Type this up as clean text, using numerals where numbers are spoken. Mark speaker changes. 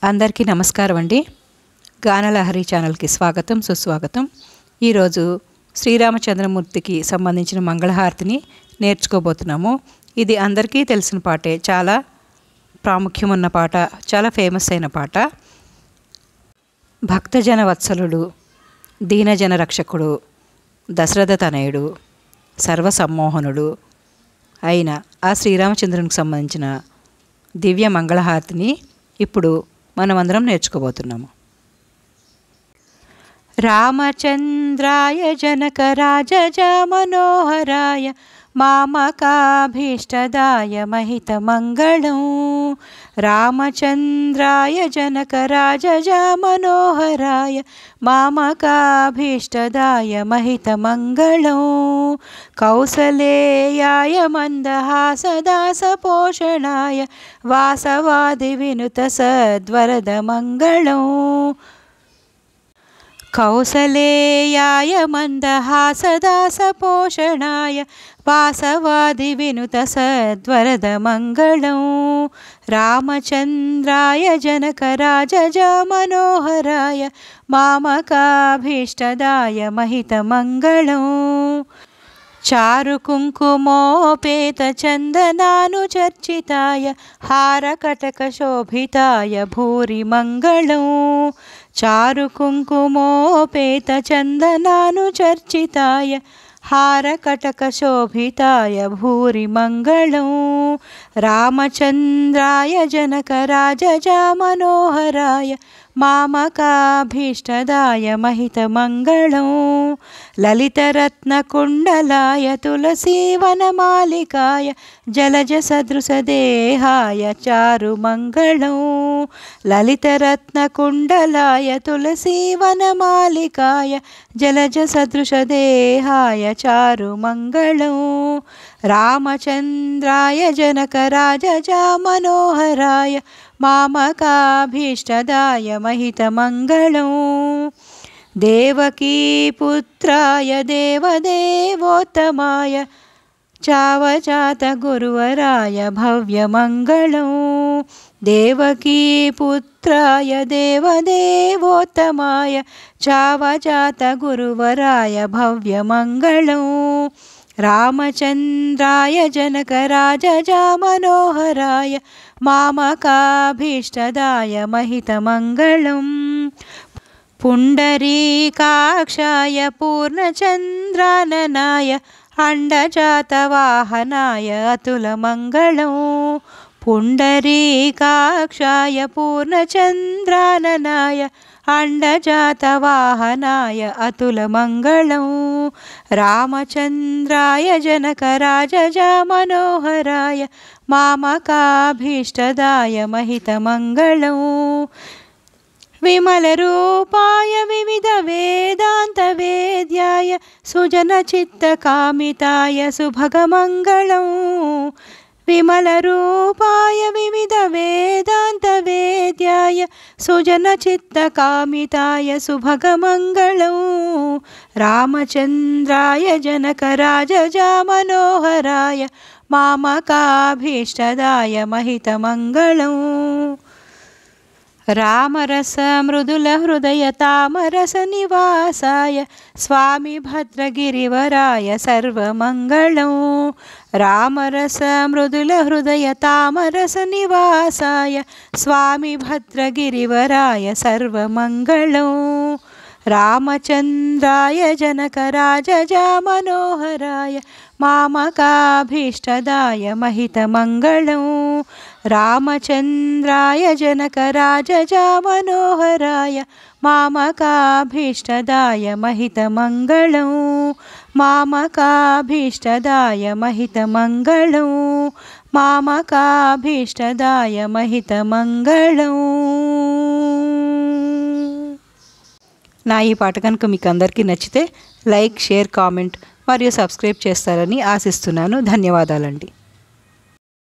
Speaker 1: అందరికీ నమస్కారం అండి. గానలహరి ఛానల్కి స్వాగతం సుస్వాగతం. ఈరోజు శ్రీరామచంద్రమూర్తికి సంబంధించిన మంగళహారతిని నేర్చుకోబోతున్నాము. ఇది అందరికీ తెలిసిన పాటే, చాలా ప్రాముఖ్యం ఉన్న పాట, చాలా ఫేమస్ అయిన పాట. భక్తజన వత్సలుడు, దీనజన రక్షకుడు, దశరథ తనయుడు, సర్వసమ్మోహనుడు అయిన ఆ శ్రీరామచంద్రునికి సంబంధించిన దివ్య మంగళహారతిని ఇప్పుడు మనమందరం నేర్చుకోబోతున్నాము. రామచంద్రాయ జనకరాజజ మనోహరాయ మామకాభీష్టదాయ మహితమంగళం. రామచంద్రాయ జనకరాజజ మనోహరాయ మామకాభీష్టదాయ మహితమంగళం. కౌసలేయాయ మందహాసదాసపోషణాయ వాసవాది వినుత సద్వరదమంగళం. కౌసలేయాయ మందహాసదాసపోషణాయ వాసవాది వినుత సద్వరదమంగళం. రామచంద్రాయ జనకరాజజ మనోహరాయ మామకాభీష్టదాయ మహితమంగళం. చారుకుంకుమోపేత చందనానుచర్చితాయ హారకటకశోభితాయ భూరి మంగళం. చారుకుంకుమోపేత చందనానుచర్చితాయ హారకటకశోభితాయ భూరి మంగళం. రామచంద్రాయ జనకరాజజ మనోహరాయ మామకాభీష్టదాయ మహితమంగళం. లలితరత్నకుండలాయ తులసీవనమాలికాయ జలజసదృశదేహాయ చారుమంగళం. లలితరత్నకుండలాయ తులసీవనమాలికాయ జలజసదృశదేహాయ చారుమంగళం. రామచంద్రాయ జనకరాజజ మనోహరాయ మామకాభీష్టదాయ మహితమంగళం. దేవకీపుత్రాయ దేవదేవోత్తమాయ చావజాత గురువరాయ భవ్యమంగళం. దేవకీపుత్రాయ దేవదేవోత్తమాయ చావజాత గురువరాయ భవ్యమంగళం. రామచంద్రాయ జనకరాజజ మనోహరాయ మామకాభీష్టదాయ మహితమంగళం. పుండరీకాక్షాయ పూర్ణచంద్రాననాయ అండజాతవాహనాయ అతులమంగళం. పుండరీకాక్షాయ పూర్ణచంద్రాననాయ అండజాతవాహనాయ అతులమంగళం. రామచంద్రాయ జనకరాజజ మనోహరాయ మామకాభీష్టదాయ మహితమంగళం. విమలరూపాయ వివిధ వేదాంత వేద్యాయ సుజనచిత్తకామితాయ సుభగమంగళం. విమలరూపాయ వివిధ వేదాంత వేద్యాయ సుజనచిత్తకామితాయ సుభగమంగళం. రామచంద్రాయ జనకరాజజ మనోహరాయ మామకాభీష్టదాయ మహితమంగళం. రామరస మృదుల హృదయ తామరస నివాసాయ స్వామి భద్రగిరివరాయ సర్వమంగళం. రామరస మృదుల హృదయ తామరస నివాసాయ స్వామి భద్రగిరివరాయ సర్వమంగళం. రామచంద్రాయ జనకరాజజ మనోహరాయ మామకాభీష్టదాయ మహితమంగళం. రామచంద్రాయ జనకరాజజ మనోహరాయ మామకాభీష్టదాయ మహితమంగళం. మామకాభీష్టదాయ మహితమంగళం. మామకాభీష్టదాయ మహితమంగళం. నా ఈ పాట కనుక మీకు అందరికీ నచ్చితే లైక్, షేర్, కామెంట్ మరియు సబ్స్క్రైబ్ చేస్తారని ఆశిస్తున్నాను. ధన్యవాదాలండి.